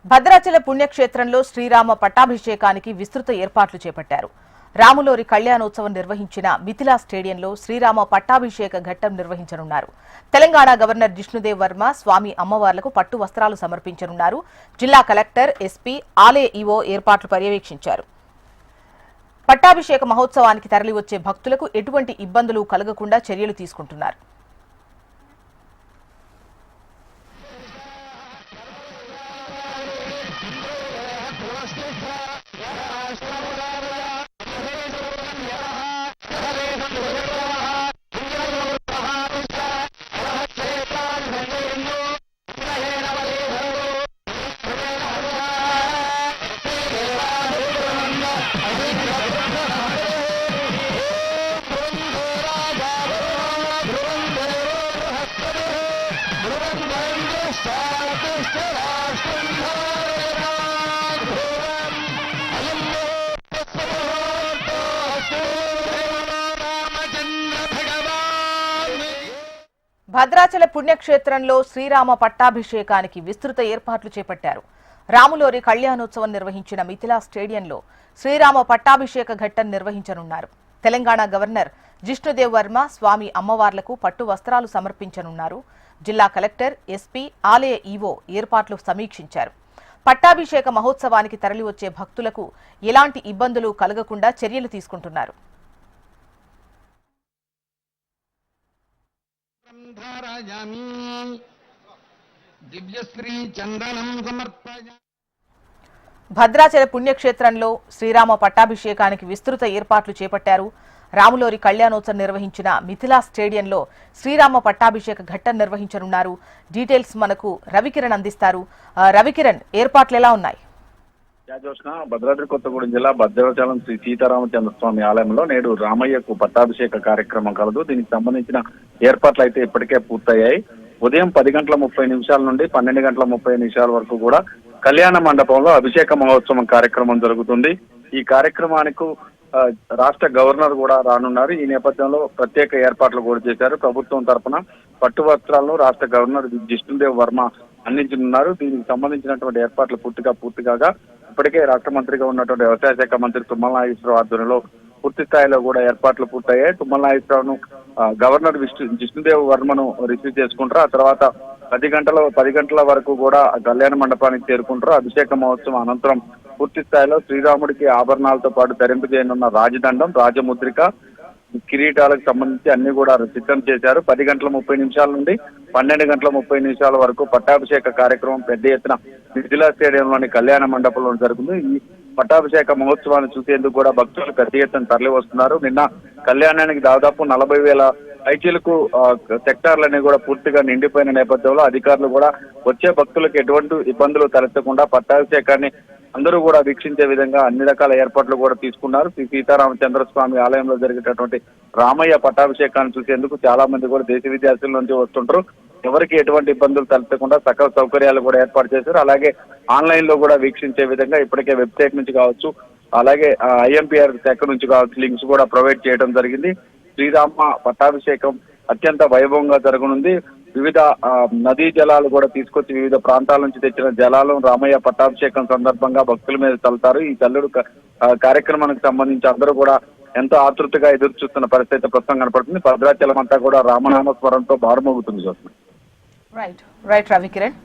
భద్రాచల పుణ్యక్షేత్రంలో శ్రీరామ పట్టాభిషేకానికి విస్తృత ఏర్పాట్లు చేపట్టారు. రాములోరి కళ్యాణోత్సవం నిర్వహించిన మిథిలా స్టేడియంలో శ్రీరామ పట్టాభిషేక ఘట్టం నిర్వహించనున్నారు. తెలంగాణ గవర్నర్ జిష్ణుదేవ్ వర్మ స్వామి అమ్మవార్లకు పట్టు వస్త్రాలు సమర్పించనున్నారు. జిల్లా కలెక్టర్, ఎస్పీ, ఆలయ ఈవో ఏర్పాట్లు పర్యవేక్షించారు. పట్టాభిషేక మహోత్సవానికి తరలివచ్చే భక్తులకు ఎటువంటి ఇబ్బందులు కలగకుండా చర్యలు తీసుకుంటున్నారు. భద్రాచల పుణ్యక్షేత్రంలో శ్రీరామ పట్టాభిషేకానికి విస్తృత ఏర్పాట్లు చేపట్టారు. రాములోరి కళ్యాణోత్సవం నిర్వహించిన మిథిలా స్టేడియంలో శ్రీరామ పట్టాభిషేక ఘట్టం నిర్వహించనున్నారు. తెలంగాణ గవర్నర్ జిష్ణుదేవ్ వర్మ స్వామి అమ్మవార్లకు పట్టు వస్త్రాలు సమర్పించనున్నారు. జిల్లా కలెక్టర్, ఎస్పీ, ఆలయ ఈవో ఏర్పాట్లు సమీక్షించారు. పట్టాభిషేక మహోత్సవానికి తరలివచ్చే భక్తులకు ఎలాంటి ఇబ్బందులు కలగకుండా చర్యలు తీసుకుంటున్నారు. భద్రాచల పుణ్యక్షేత్రంలో శ్రీరామ పట్టాభిషేకానికి విస్తృత ఏర్పాట్లు చేపట్టారు. రాములోరి కళ్యాణోత్సవం నిర్వహించిన మిథిలా స్టేడియంలో శ్రీరామ పట్టాభిషేక ఘట్టం నిర్వహించనున్నారు. డీటెయిల్స్ మనకు రవికిరణ్ అందిస్తారు. రవికిరణ్, ఏర్పాట్లు ఎలా ఉన్నాయి? భద్రాద్రి కొత్తగూడెం జిల్లా భద్రాచలం శ్రీ సీతారామచంద్ర స్వామి ఆలయంలో నేడు రామయ్యకు పట్టాభిషేక కార్యక్రమం కలదు. దీనికి సంబంధించిన ఏర్పాట్లు అయితే ఇప్పటికే పూర్తయ్యాయి. ఉదయం 10:30 నుండి 12:30 వరకు కూడా కళ్యాణ మండపంలో అభిషేక మహోత్సవం కార్యక్రమం జరుగుతుంది. ఈ కార్యక్రమానికి రాష్ట్ర గవర్నర్ కూడా రానున్నారు. ఈ నేపథ్యంలో ప్రత్యేక ఏర్పాట్లు కూడా చేశారు. ప్రభుత్వం తరఫున పట్టు వస్త్రాలను రాష్ట్ర గవర్నర్ జిష్ణుదేవ్ వర్మ అందించనున్నారు. దీనికి సంబంధించినటువంటి ఏర్పాట్లు పూర్తి కాగా ఇప్పటికే రాష్ట్ర మంత్రిగా ఉన్నటువంటి వ్యవసాయ శాఖ మంత్రి తుమ్మల నాగేశ్వరరావు ఆధ్వర్యంలో పూర్తి స్థాయిలో కూడా ఏర్పాట్లు పూర్తయ్యాయి. తుమ్మల నాగేశ్వరరావును గవర్నర్ జిష్ణుదేవ్ వర్మను రిసీవ్ చేసుకుంటారు. ఆ తర్వాత 10 గంటల వరకు కూడా కళ్యాణ మండపానికి చేరుకుంటారు. అభిషేక మహోత్సవం అనంతరం పూర్తి స్థాయిలో శ్రీరాముడికి ఆభరణాలతో పాటు ధరింపు చేయనున్న రాజదండం, రాజముద్రిక, కిరీటాలకు సంబంధించి అన్ని కూడా సిద్ధం చేశారు. 10:30 నుండి 12:30 వరకు పట్టాభిషేక కార్యక్రమం పెద్ద ఎత్తున మిథిలా స్టేడియంలోని కళ్యాణ మండపంలో జరుగుతుంది. ఈ పట్టాభిషేక మహోత్సవాన్ని చూసేందుకు కూడా భక్తులు పెద్ద ఎత్తున తరలి వస్తున్నారు. నిన్న కళ్యాణానికి దాదాపు 40,000 ఐచీలకు సెక్టార్లన్నీ కూడా పూర్తిగా నిండిపోయిన నేపథ్యంలో అధికారులు కూడా వచ్చే భక్తులకు ఎటువంటి ఇబ్బందులు తలెత్తకుండా పట్టాభిషేకాన్ని అందరూ కూడా వీక్షించే విధంగా అన్ని రకాల ఏర్పాట్లు కూడా తీసుకున్నారు. శ్రీ సీతారామచంద్ర స్వామి ఆలయంలో జరిగేటటువంటి రామయ్య పట్టాభిషేకాన్ని చూసేందుకు చాలా మంది కూడా దేశ విదేశాల నుంచి వస్తుంటారు. ఎవరికి ఎటువంటి ఇబ్బందులు తలెత్తకుండా సకల సౌకర్యాలు కూడా ఏర్పాటు చేశారు. అలాగే ఆన్లైన్ లో కూడా వీక్షించే విధంగా ఇప్పటికే వెబ్సైట్ నుంచి కావచ్చు, అలాగే ఐఎంపీఆర్ శాఖ నుంచి కావచ్చు లింక్స్ కూడా ప్రొవైడ్ చేయడం జరిగింది. శ్రీరామ పట్టాభిషేకం అత్యంత వైభవంగా జరగనుంది. వివిధ నదీ జలాలు కూడా తీసుకొచ్చి వివిధ ప్రాంతాల నుంచి తెచ్చిన జలాలను రామయ్య పట్టాభిషేకం సందర్భంగా భక్తుల మీద చల్లుతారు. ఈ చల్లుడు కార్యక్రమానికి సంబంధించి అందరూ కూడా ఎంతో ఆతృతగా ఎదురు చూస్తున్న పరిస్థితి ప్రస్తుతం కనపడుతుంది. భద్రాచలం అంతా కూడా రామనామ స్మరణతో బారుమోగుతుంది. రైట్ రవికిరణ్.